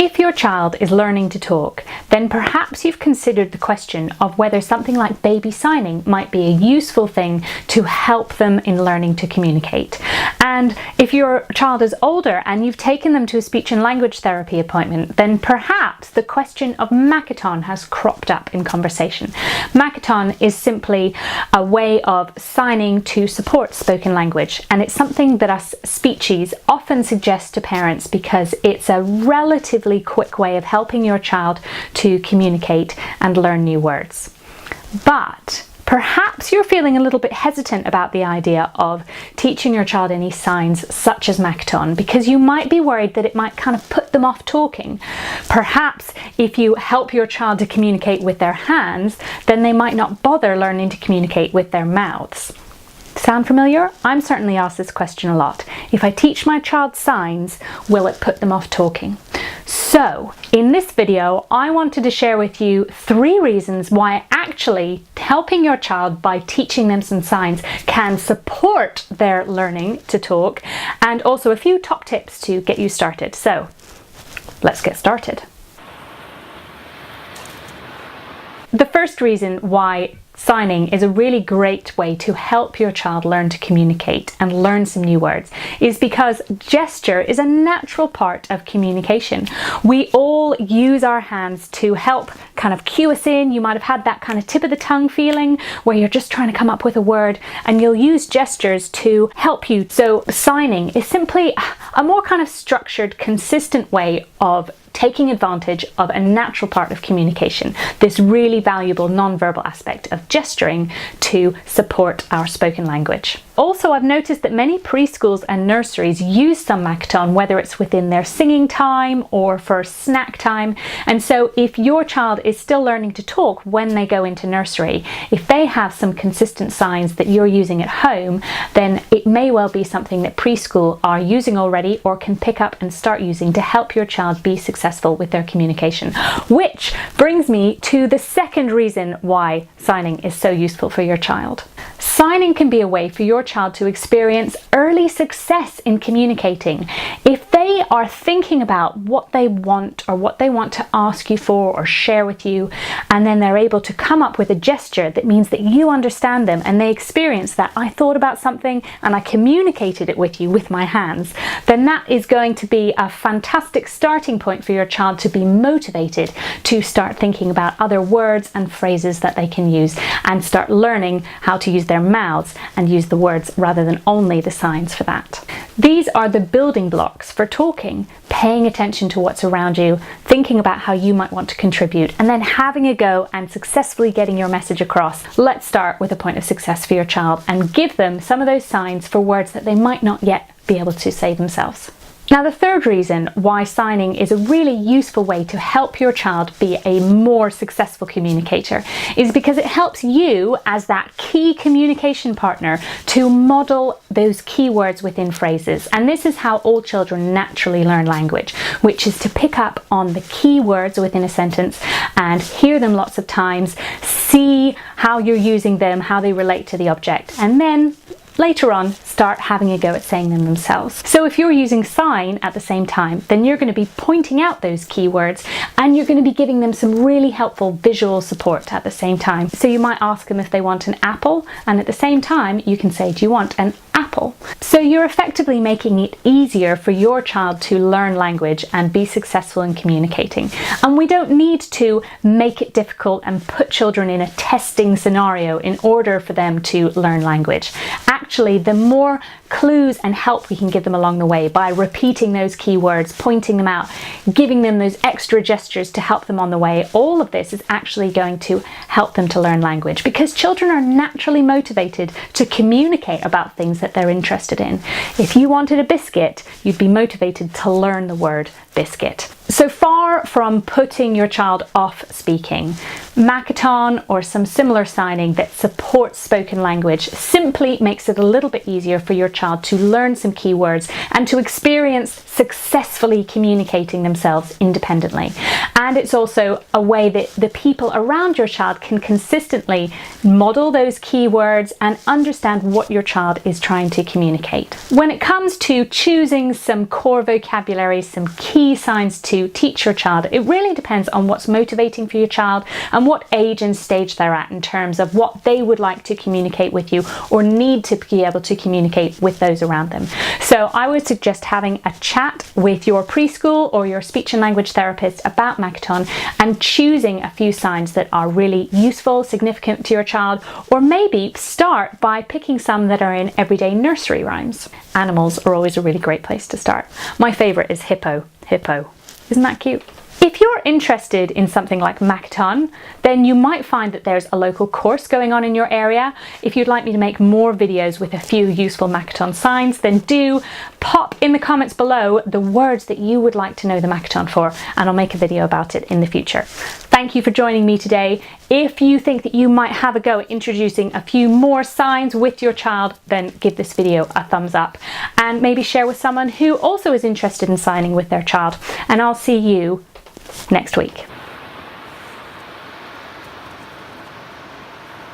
If your child is learning to talk, then perhaps you've considered the question of whether something like baby signing might be a useful thing to help them in learning to communicate. And if your child is older and you've taken them to a speech and language therapy appointment, then perhaps the question of Makaton has cropped up in conversation. Makaton is simply a way of signing to support spoken language, and it's something that us speechies often suggest to parents because it's a relatively quick way of helping your child to communicate and learn new words. But perhaps you're feeling a little bit hesitant about the idea of teaching your child any signs such as Makaton because you might be worried that it might kind of put them off talking. Perhaps if you help your child to communicate with their hands, then they might not bother learning to communicate with their mouths. Sound familiar? I'm certainly asked this question a lot. If I teach my child signs, will it put them off talking? So, in this video, I wanted to share with you 3 reasons why actually helping your child by teaching them some signs can support their learning to talk, and also a few top tips to get you started. So, let's get started. The first reason why signing is a really great way to help your child learn to communicate and learn some new words is because gesture is a natural part of communication. We all use our hands to help kind of cue us in. You might have had that kind of tip of the tongue feeling where you're just trying to come up with a word, and you'll use gestures to help you. So signing is simply a more kind of structured, consistent way of taking advantage of a natural part of communication, this really valuable non-verbal aspect of gesturing to support our spoken language. Also, I've noticed that many preschools and nurseries use some Makaton, whether it's within their singing time or for snack time. And so if your child is still learning to talk when they go into nursery, if they have some consistent signs that you're using at home, then it may well be something that preschool are using already or can pick up and start using to help your child be successful with their communication. Which brings me to the second reason why signing is so useful for your child. Signing can be a way for your child to experience early success in communicating. If they are thinking about what they want or what they want to ask you for or share with you, and then they're able to come up with a gesture that means that you understand them and they experience that I thought about something and I communicated it with you with my hands, then that is going to be a fantastic starting point for your child to be motivated to start thinking about other words and phrases that they can use and start learning how to use their mouths and use the words rather than only the signs for that. These are the building blocks for talking: paying attention to what's around you, thinking about how you might want to contribute, and then having a go and successfully getting your message across. Let's start with a point of success for your child and give them some of those signs for words that they might not yet be able to say themselves. Now, the third reason why signing is a really useful way to help your child be a more successful communicator is because it helps you as that key communication partner to model those key words within phrases. And this is how all children naturally learn language, which is to pick up on the key words within a sentence and hear them lots of times, see how you're using them, how they relate to the object, and then later on, start having a go at saying them themselves. So if you're using sign at the same time, then you're going to be pointing out those keywords and you're going to be giving them some really helpful visual support at the same time. So you might ask them if they want an apple, and at the same time you can say, do you want an apple? So you're effectively making it easier for your child to learn language and be successful in communicating. And we don't need to make it difficult and put children in a testing scenario in order for them to learn language. Actually, the more clues and help we can give them along the way by repeating those key words, pointing them out, giving them those extra gestures to help them on the way, all of this is actually going to help them to learn language, because children are naturally motivated to communicate about things that they're interested in. If you wanted a biscuit, you'd be motivated to learn the word biscuit. So far from putting your child off speaking, Makaton or some similar signing that supports spoken language simply makes it a little bit easier for your child to learn some keywords and to experience successfully communicating themselves independently. And it's also a way that the people around your child can consistently model those key words and understand what your child is trying to communicate. When it comes to choosing some core vocabulary, some key signs to teach your child, it really depends on what's motivating for your child and what age and stage they're at in terms of what they would like to communicate with you or need to be able to communicate with those around them. So I would suggest having a chat with your preschool or your speech and language therapist about Makaton and choosing a few signs that are really useful, significant to your child, or maybe start by picking some that are in everyday nursery rhymes. Animals are always a really great place to start. My favourite is hippo. Hippo. Isn't that cute? If you're interested in something like Makaton, then you might find that there's a local course going on in your area. If you'd like me to make more videos with a few useful Makaton signs, then do pop in the comments below the words that you would like to know the Makaton for, and I'll make a video about it in the future. Thank you for joining me today. If you think that you might have a go at introducing a few more signs with your child, then give this video a thumbs up and maybe share with someone who also is interested in signing with their child. And I'll see you next week.